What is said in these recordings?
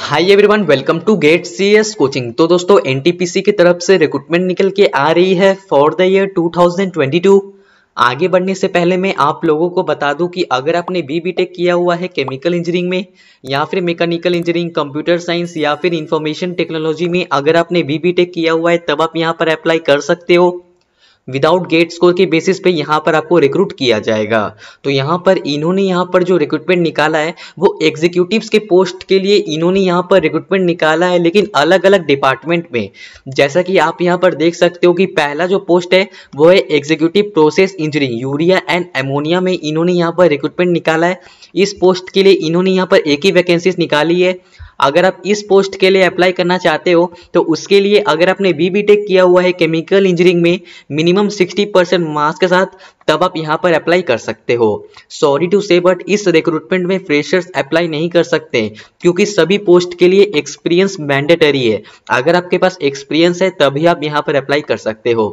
Hi everyone, welcome to GATE CS coaching. तो दोस्तों NTPC की तरफ से रिक्रूटमेंट निकल के आ रही है फॉर द ईयर 2022। आगे बढ़ने से पहले मैं आप लोगों को बता दूं कि अगर आपने बीटेक किया हुआ है केमिकल इंजीनियरिंग में या फिर मैकेनिकल इंजीनियरिंग, कंप्यूटर साइंस या फिर इंफॉर्मेशन टेक्नोलॉजी में अगर आपने बीटेक किया हुआ है तब आप यहाँ पर अप्लाई कर सकते हो। विदाउट गेट स्कोर के बेसिस पे यहाँ पर आपको रिक्रूट किया जाएगा। तो यहाँ पर इन्होंने यहाँ पर जो रिक्रूटमेंट निकाला है वो एग्जीक्यूटिव्स के पोस्ट के लिए इन्होंने यहाँ पर रिक्रूटमेंट निकाला है, लेकिन अलग अलग डिपार्टमेंट में। जैसा कि आप यहाँ पर देख सकते हो कि पहला जो पोस्ट है वो है executive process engineering urea and ammonia में इन्होंने यहाँ पर रिक्रूटमेंट निकाला है। इस पोस्ट के लिए इन्होंने यहाँ पर एक ही वैकेंसीज निकाली है। अगर आप इस पोस्ट के लिए अप्लाई करना चाहते हो तो उसके लिए अगर आपने बीटेक किया हुआ है केमिकल इंजीनियरिंग में मिनिमम 60% मार्क्स के साथ, तब आप यहाँ पर अप्लाई कर सकते हो। सॉरी टू से बट इस रिक्रूटमेंट में फ्रेशर्स अप्लाई नहीं कर सकते क्योंकि सभी पोस्ट के लिए एक्सपीरियंस मैंडेटरी है। अगर आपके पास एक्सपीरियंस है तभी आप यहाँ पर अप्लाई कर सकते हो।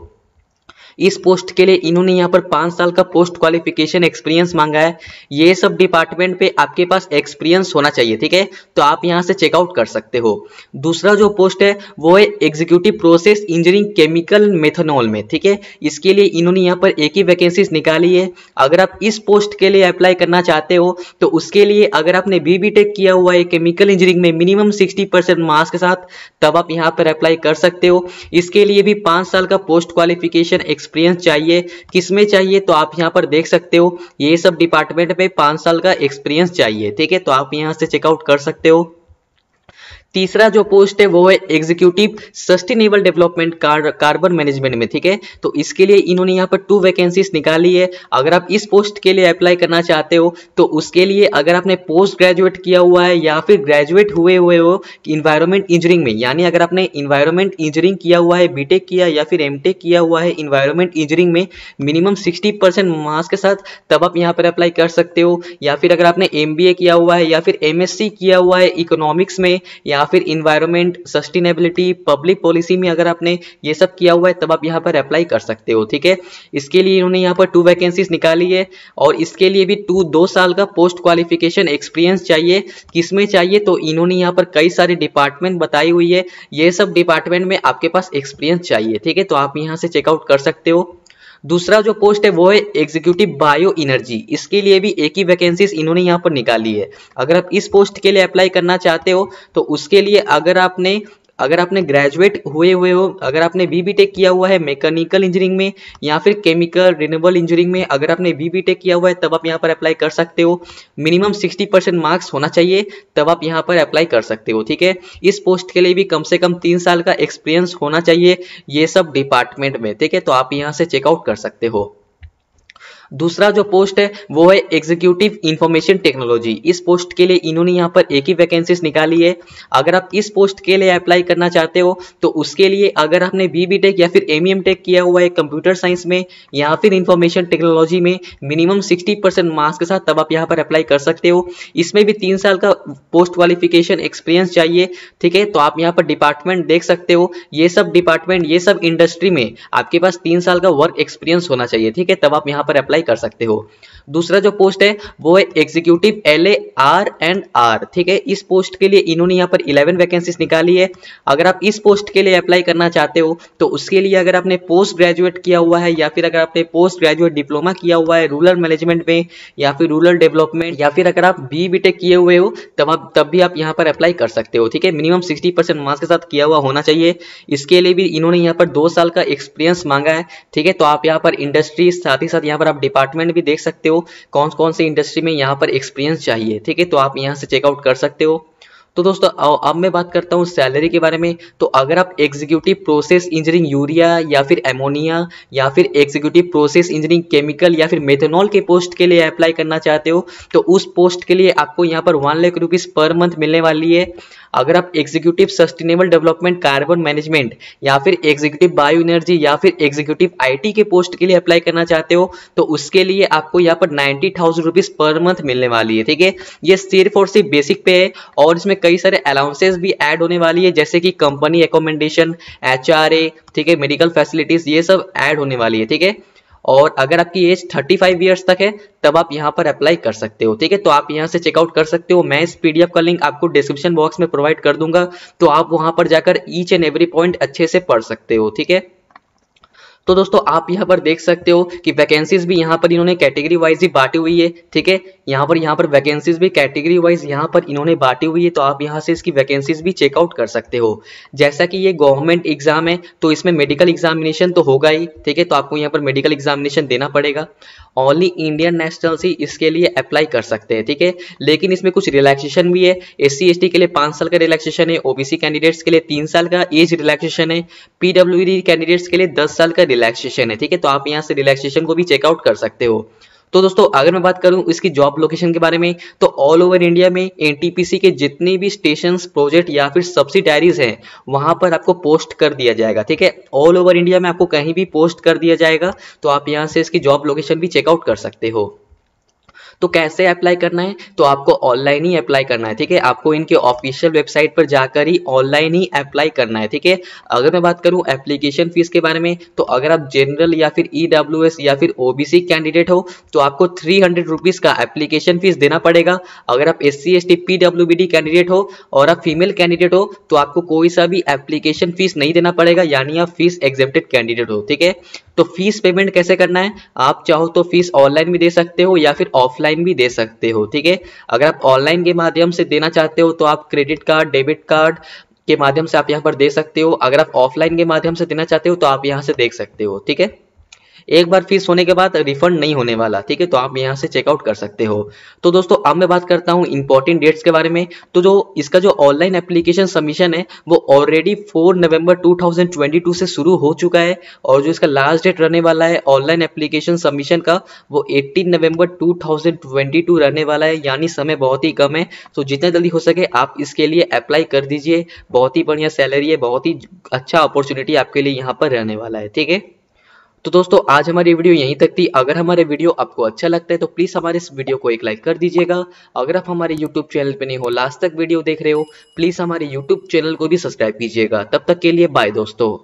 इस पोस्ट के लिए इन्होंने यहाँ पर 5 साल का पोस्ट क्वालिफिकेशन एक्सपीरियंस मांगा है। ये सब डिपार्टमेंट पे आपके पास एक्सपीरियंस होना चाहिए, ठीक है। तो आप यहाँ से चेकआउट कर सकते हो। दूसरा जो पोस्ट है वो है executive process engineering chemical methanol में, ठीक है। इसके लिए इन्होंने यहाँ पर एक ही वैकेंसीज निकाली है। अगर आप इस पोस्ट के लिए अप्लाई करना चाहते हो तो उसके लिए अगर आपने बीटेक किया हुआ है केमिकल इंजीनियरिंग में मिनिमम 60% मार्क्स के साथ, तब आप यहाँ पर अप्लाई कर सकते हो। इसके लिए भी 5 साल का पोस्ट क्वालिफिकेशन एक्सपीरियंस चाहिए। किसमें चाहिए तो आप यहाँ पर देख सकते हो, ये सब डिपार्टमेंट में 5 साल का एक्सपीरियंस चाहिए, ठीक है। तो आप यहाँ से चेकआउट कर सकते हो। तीसरा जो पोस्ट है वो है executive sustainable development carbon management में, ठीक है। तो इसके लिए इन्होंने यहाँ पर 2 वैकेंसीज निकाली है। अगर आप इस पोस्ट के लिए अप्लाई करना चाहते हो तो उसके लिए अगर आपने पोस्ट ग्रेजुएट किया हुआ है या फिर ग्रेजुएट हुए हो इन्वायरमेंट इंजीनियरिंग में, यानी अगर आपने इन्वायरमेंट इंजीनियरिंग किया हुआ है, बीटेक किया या फिर एमटेक किया हुआ है इन्वायरमेंट इंजीनियरिंग में मिनिमम 60% मार्क्स के साथ, तब आप यहाँ पर अप्लाई कर सकते हो। या फिर अगर आपने एमबीए किया हुआ है या फिर एमएससी किया हुआ है इकोनॉमिक्स में या फिर इन्वायरमेंट सस्टेनेबिलिटी पब्लिक पॉलिसी में अगर आपने ये सब किया हुआ है तब आप यहाँ पर अप्लाई कर सकते हो, ठीक है। इसके लिए इन्होंने यहाँ पर 2 वैकेंसीज निकाली है और इसके लिए भी 2 साल का पोस्ट क्वालिफिकेशन एक्सपीरियंस चाहिए। किसमें चाहिए तो इन्होंने यहाँ पर कई सारे डिपार्टमेंट बताई हुई है। ये सब डिपार्टमेंट में आपके पास एक्सपीरियंस चाहिए, ठीक है। तो आप यहाँ से चेकआउट कर सकते हो। दूसरा जो पोस्ट है वो है एग्जीक्यूटिव बायो एनर्जी। इसके लिए भी एक ही वैकेंसीज इन्होंने यहाँ पर निकाली है। अगर आप इस पोस्ट के लिए अप्लाई करना चाहते हो तो उसके लिए अगर आपने ग्रेजुएट हुए हो, अगर आपने बीटेक किया हुआ है मैकेनिकल इंजीनियरिंग में या फिर केमिकल रिन्यूएबल इंजीनियरिंग में, अगर आपने बीटेक किया हुआ है तब आप यहाँ पर अप्लाई कर सकते हो। मिनिमम 60% मार्क्स होना चाहिए, तब आप यहाँ पर अप्लाई कर सकते हो, ठीक है। इस पोस्ट के लिए भी कम से कम 3 साल का एक्सपीरियंस होना चाहिए ये सब डिपार्टमेंट में, ठीक है। तो आप यहाँ से चेकआउट कर सकते हो। दूसरा जो पोस्ट है वो है एग्जीक्यूटिव इंफॉर्मेशन टेक्नोलॉजी। इस पोस्ट के लिए इन्होंने यहाँ पर एक ही वैकेंसीज निकाली है। अगर आप इस पोस्ट के लिए अप्लाई करना चाहते हो तो उसके लिए अगर आपने बीटेक या फिर एमईएम किया हुआ है कंप्यूटर साइंस में या फिर इंफॉर्मेशन टेक्नोलॉजी में मिनिमम 60% मार्क्स के साथ, तब आप यहाँ पर अप्लाई कर सकते हो। इसमें भी 3 साल का पोस्ट क्वालिफिकेशन एक्सपीरियंस चाहिए, ठीक है। तो आप यहाँ पर डिपार्टमेंट देख सकते हो। ये सब डिपार्टमेंट ये सब इंडस्ट्री में आपके पास 3 साल का वर्क एक्सपीरियंस होना चाहिए, ठीक है। तब आप यहाँ पर अप्लाई कर सकते हो। दूसरा जो पोस्ट है वो है एग्जीक्यूटिव LAR&R, ठीक है। इस पोस्ट के लिए इन्होंने यहाँ पर 11 वैकेंसीज निकाली है। अगर आप इस पोस्ट के लिए अप्लाई करना चाहते हो तो उसके लिए अगर आपने पोस्ट ग्रेजुएट किया हुआ है या फिर अगर आपने पोस्ट ग्रेजुएट डिप्लोमा किया हुआ है रूरल मैनेजमेंट में या फिर रूरल डेवलपमेंट या फिर अगर आप बीटेक किए हुए हो तब भी आप यहाँ पर अप्लाई कर सकते हो, ठीक है। मिनिमम 60% मार्क्स के साथ किया हुआ होना चाहिए। इसके लिए भी इन्होंने यहाँ पर 2 साल का एक्सपीरियंस मांगा है, ठीक है। तो आप यहाँ पर इंडस्ट्री साथ ही साथ यहाँ पर आप डिपार्टमेंट भी देख सकते हो कौन कौन से इंडस्ट्री में यहाँ पर एक्सपीरियंस चाहिए, ठीक है। तो आप यहाँ से चेकआउट कर सकते हो। तो दोस्तों अब मैं बात करता हूँ सैलरी के बारे में। तो अगर आप एग्जीक्यूटिव प्रोसेस इंजीनियरिंग यूरिया या फिर एमोनिया या फिर एग्जीक्यूटिव प्रोसेस इंजीनियरिंग केमिकल या फिर मेथनॉल के पोस्ट के लिए अप्लाई करना चाहते हो तो उस पोस्ट के लिए आपको यहाँ पर 1 लाख रुपीज पर मंथ मिलने वाली है। अगर आप executive sustainable development carbon management या फिर एग्जीक्यूटिव बायो एनर्जी या फिर एग्जीक्यूटिव आईटी के पोस्ट के लिए अप्लाई करना चाहते हो तो उसके लिए आपको यहाँ पर 90,000 रुपीज पर मंथ मिलने वाली है, ठीक है। ये सिर्फ और सिर्फ बेसिक पे है और इसमें कई सारे अलाउंसेस भी ऐड होने वाली है, जैसे कि कंपनी एकोमोडेशन, HRA, ठीक है, मेडिकल फैसिलिटीज, ये सब ऐड होने वाली है, ठीक है। और अगर आपकी एज 35 ईयर्स तक है तब आप यहाँ पर अप्लाई कर सकते हो। ठीक है, तो आप यहाँ से चेकआउट कर सकते हो। मैं इस पीडीएफ का लिंक आपको डिस्क्रिप्शन बॉक्स में प्रोवाइड कर दूंगा, तो आप वहां पर जाकर ईच एंड एवरी पॉइंट अच्छे से पढ़ सकते हो। ठीक है, तो दोस्तों आप यहाँ पर देख सकते हो कि वैकेंसीज भी यहाँ पर इन्होंने कैटेगरी वाइज ही बांटी हुई है। ठीक है, यहाँ पर वैकेंसीज भी कैटेगरी वाइज यहाँ पर इन्होंने बांटी हुई है, तो आप यहाँ से इसकी वैकेंसीज भी चेकआउट कर सकते हो। जैसा कि ये गवर्नमेंट एग्जाम है तो इसमें मेडिकल एग्जामिनेशन तो होगा ही। ठीक है, तो आपको यहाँ पर मेडिकल एग्जामिनेशन देना पड़ेगा। ओनली इंडियन नेशनल्स ही इसके लिए अप्लाई कर सकते हैं। ठीक है, लेकिन इसमें कुछ रिलैक्सेशन भी है। SC/ST के लिए 5 साल का रिलैक्सेशन है, OBC कैंडिडेट्स के लिए 3 साल का एज रिलैक्सेशन है, PWD कैंडिडेट्स के लिए 10 साल का रिलैक्सेशन है। ठीक है, तो आप यहाँ से रिलैक्सेशन को भी चेकआउट कर सकते हो। तो दोस्तों अगर मैं बात करूं इसकी जॉब लोकेशन के बारे में, तो ऑल ओवर इंडिया में एनटीपीसी के जितने भी स्टेशन, प्रोजेक्ट या फिर सब्सिडायरीज हैं वहां पर आपको पोस्ट कर दिया जाएगा। ठीक है, ऑल ओवर इंडिया में आपको कहीं भी पोस्ट कर दिया जाएगा, तो आप यहां से इसकी जॉब लोकेशन भी चेकआउट कर सकते हो। तो कैसे अप्लाई करना है, तो आपको ऑनलाइन ही अप्लाई करना है। ठीक है, आपको इनके ऑफिशियल वेबसाइट पर जाकर ही ऑनलाइन ही अप्लाई करना है। ठीक है, अगर मैं बात करूं एप्लीकेशन फीस के बारे में, तो अगर आप जनरल या फिर EWS या फिर OBC कैंडिडेट हो तो आपको 300 रुपीज का एप्लीकेशन फीस देना पड़ेगा। अगर आप SC/ST PWD कैंडिडेट हो और आप फीमेल कैंडिडेट हो तो आपको कोई सा भी एप्लीकेशन फीस नहीं देना पड़ेगा, यानी आप फीस एग्जेम्प्टेड कैंडिडेट हो। ठीक है, तो फीस पेमेंट कैसे करना है, आप चाहो तो फीस ऑनलाइन भी दे सकते हो या फिर ऑफलाइन भी दे सकते हो। ठीक है, अगर आप ऑनलाइन के माध्यम से देना चाहते हो तो आप क्रेडिट कार्ड, डेबिट कार्ड के माध्यम से आप यहाँ पर दे सकते हो। अगर आप ऑफलाइन के माध्यम से देना चाहते हो तो आप यहाँ से देख सकते हो। ठीक है, एक बार फीस होने के बाद रिफंड नहीं होने वाला। ठीक है, तो आप यहाँ से चेकआउट कर सकते हो। तो दोस्तों अब मैं बात करता हूँ इंपॉर्टेंट डेट्स के बारे में। तो जो इसका जो ऑनलाइन एप्लीकेशन सबमिशन है वो ऑलरेडी 4 नवंबर 2022 से शुरू हो चुका है, और जो इसका लास्ट डेट रहने वाला है ऑनलाइन एप्लीकेशन सबमिशन का वो 18 नवंबर 2022 रहने वाला है, यानी समय बहुत ही कम है। तो जितना जल्दी हो सके आप इसके लिए अप्लाई कर दीजिए। बहुत ही बढ़िया सैलरी है, बहुत ही अच्छा अपॉर्चुनिटी आपके लिए यहाँ पर रहने वाला है। ठीक है, तो दोस्तों आज हमारी वीडियो यहीं तक थी। अगर हमारे वीडियो आपको अच्छा लगता है तो प्लीज हमारे इस वीडियो को एक लाइक कर दीजिएगा। अगर आप हमारे यूट्यूब चैनल पे नहीं हो, लास्ट तक वीडियो देख रहे हो, प्लीज हमारे यूट्यूब चैनल को भी सब्सक्राइब कीजिएगा। तब तक के लिए बाय दोस्तों।